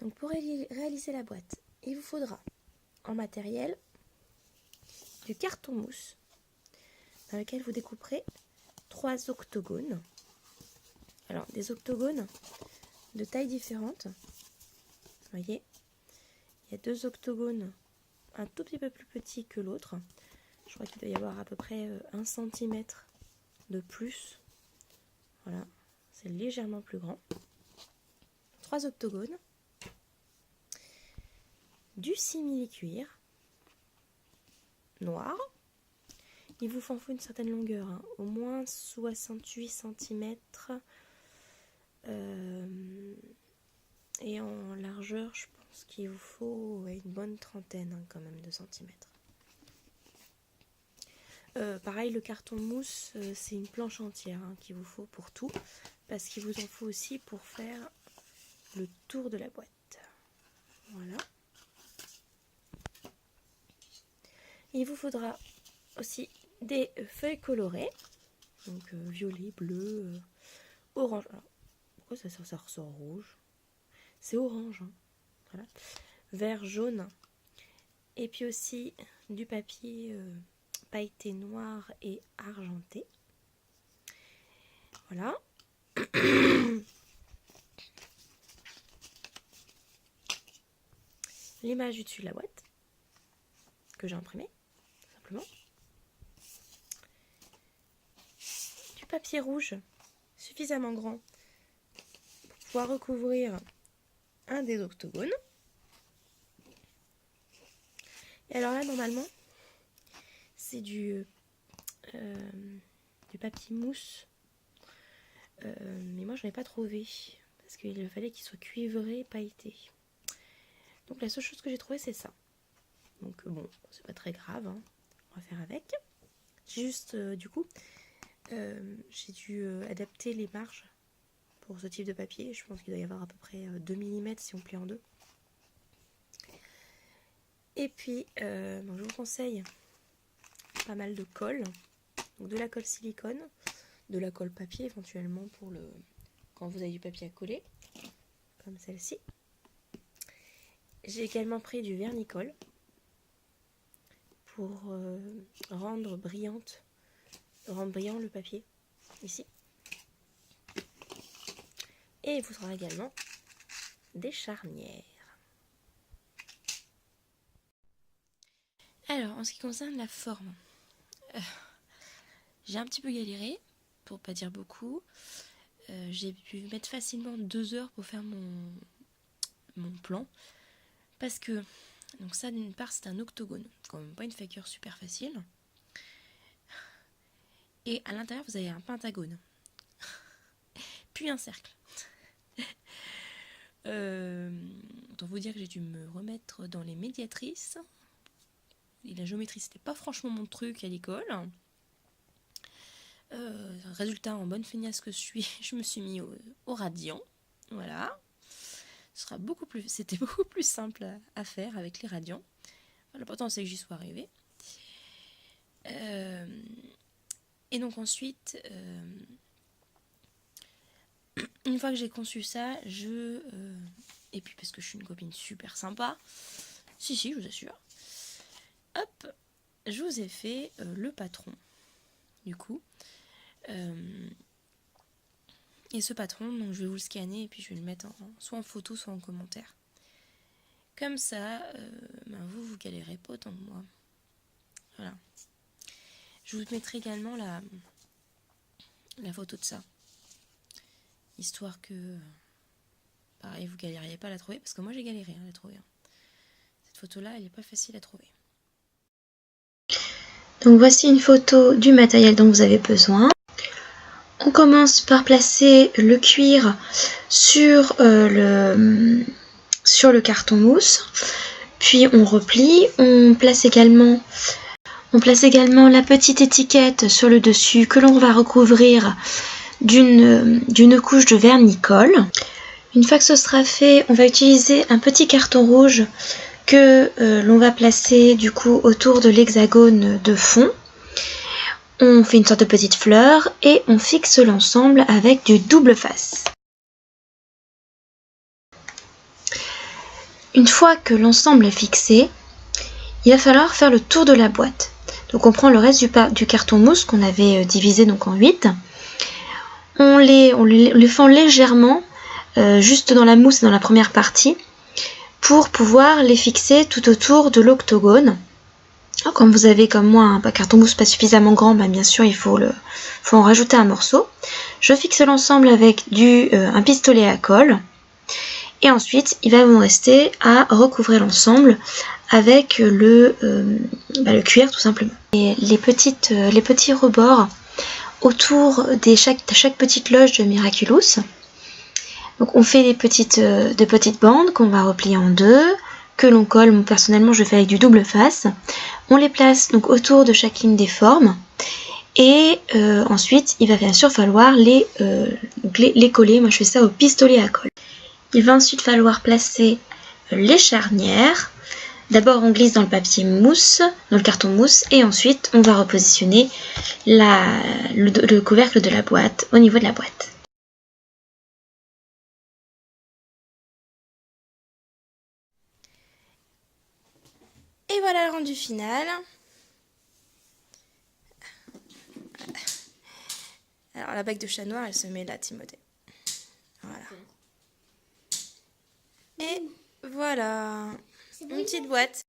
Donc pour réaliser la boîte, il vous faudra en matériel du carton mousse dans lequel vous découperez 3 octogones. Alors des octogones de tailles différentes. Vous voyez, il y a 2 octogones un tout petit peu plus petits que l'autre. Je crois qu'il doit y avoir à peu près 1 cm de plus. Voilà, c'est légèrement plus grand. 3 octogones. Du simili-cuir noir. Il vous en faut une certaine longueur, hein, au moins 68 cm. Et en largeur, je pense qu'il vous faut une bonne trentaine, hein, quand même, de centimètres. Pareil, le carton mousse, c'est une planche entière, hein, qu'il vous faut pour tout, parce qu'il vous en faut aussi pour faire le tour de la boîte. Voilà. Il vous faudra aussi des feuilles colorées, donc violet, bleu, orange. Alors, pourquoi ça ressort rouge? C'est orange, hein. Voilà. Vert, jaune, et puis aussi du papier pailleté noir et argenté. Voilà. L'image du dessus de la boîte que j'ai imprimée, simplement. Du papier rouge suffisamment grand pour pouvoir recouvrir un des octogones. Et alors là, normalement, c'est du papier mousse. Mais moi, je n'en ai pas trouvé parce qu'il fallait qu'il soit cuivré, pailleté. Donc la seule chose que j'ai trouvé, c'est ça. Donc bon, c'est pas très grave, hein. On va faire avec. J'ai juste, du coup, j'ai dû adapter les marges pour ce type de papier. Je pense qu'il doit y avoir à peu près 2 mm si on plie en deux. Et puis, bon, je vous conseille pas mal de colle. Donc de la colle silicone, de la colle papier éventuellement pour quand vous avez du papier à coller, comme celle-ci. J'ai également pris du vernis-colle pour rendre brillant le papier, ici. Et il vous faudra également des charnières. Alors, en ce qui concerne la forme, j'ai un petit peu galéré, pour pas dire beaucoup. J'ai pu mettre facilement 2 heures pour faire mon plan. Parce que, donc ça d'une part c'est un octogone, quand même pas une figure super facile. Et à l'intérieur vous avez un pentagone. Puis un cercle. Autant vous dire que j'ai dû me remettre dans les médiatrices. Et la géométrie c'était pas franchement mon truc à l'école. Résultat, en bonne feignasse que je suis, je me suis mis au radian. Voilà. C'était beaucoup plus simple à faire avec les radians. L'important c'est que j'y sois arrivée. Et donc ensuite, une fois que j'ai conçu ça, et puis parce que je suis une copine super sympa, si je vous assure, hop, je vous ai fait le patron, du coup. Et ce patron, donc je vais vous le scanner et puis je vais le mettre soit en photo, soit en commentaire. Comme ça, vous galérez pas autant que moi. Voilà. Je vous mettrai également la photo de ça. Histoire que, pareil, vous galériez pas à la trouver. Parce que moi, j'ai galéré à la trouver. Cette photo-là, elle n'est pas facile à trouver. Donc voici une photo du matériel dont vous avez besoin. On commence par placer le cuir sur le carton mousse. Puis on replie. On place également la petite étiquette sur le dessus que l'on va recouvrir d'une couche de vernis-colle. Une fois que ce sera fait, on va utiliser un petit carton rouge que l'on va placer du coup autour de l'hexagone de fond. On fait une sorte de petite fleur et on fixe l'ensemble avec du double face. une fois que l'ensemble est fixé, il va falloir faire le tour de la boîte. Donc on prend le reste du carton mousse qu'on avait divisé donc en 8. On les fend légèrement juste dans la mousse et dans la première partie pour pouvoir les fixer tout autour de l'octogone. Comme vous avez comme moi un carton mousse pas suffisamment grand, bien sûr il faut en rajouter un morceau. Je fixe l'ensemble avec un pistolet à colle. Et ensuite, il va me rester à recouvrir l'ensemble avec le cuir tout simplement. Et les petits rebords autour de chaque petite loge de Miraculous. Donc on fait de petites bandes qu'on va replier en deux, que l'on colle. Moi, personnellement, je fais avec du double face. On les place donc autour de chacune des formes. Et ensuite, il va bien sûr falloir les coller. Moi, je fais ça au pistolet à colle. Il va ensuite falloir placer les charnières. D'abord on glisse dans le papier mousse, dans le carton mousse, et ensuite on va repositionner le couvercle de la boîte au niveau de la boîte. Et voilà le rendu final. Alors la bague de chat noir, elle se met là, Timothée. Voilà. Et voilà, une petite boîte.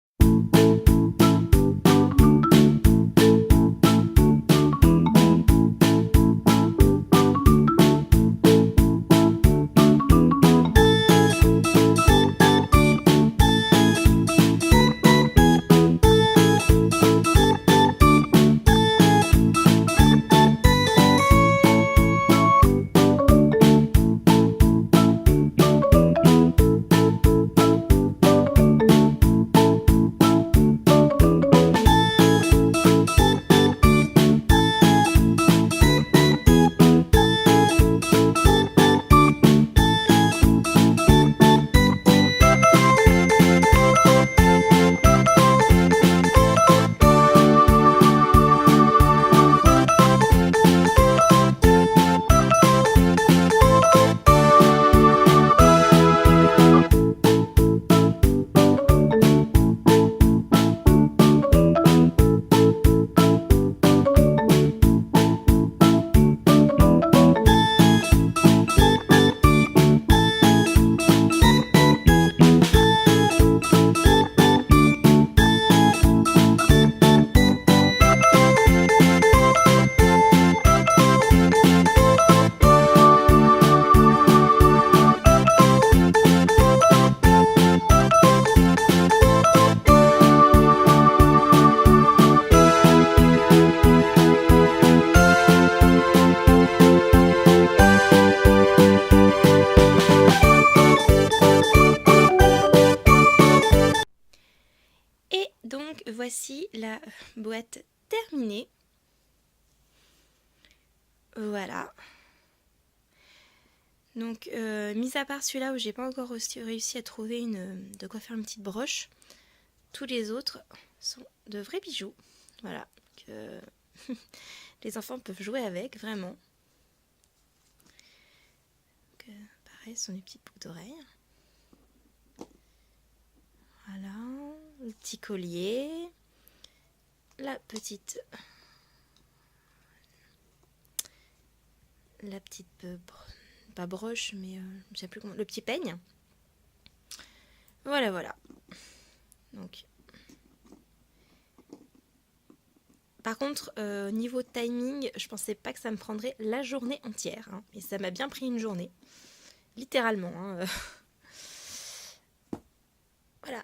Donc voici la boîte terminée. Voilà. Donc mis à part celui-là où j'ai pas encore réussi à trouver de quoi faire une petite broche, tous les autres sont de vrais bijoux. Voilà. Que les enfants peuvent jouer avec, vraiment. Donc, pareil, ce sont des petites boucles d'oreilles. Voilà, le petit collier, la petite pas broche, mais je sais plus comment, le petit peigne. Voilà, voilà. Donc, par contre, niveau timing, je pensais pas que ça me prendrait la journée entière, hein, et ça m'a bien pris une journée, littéralement. Hein. Voilà.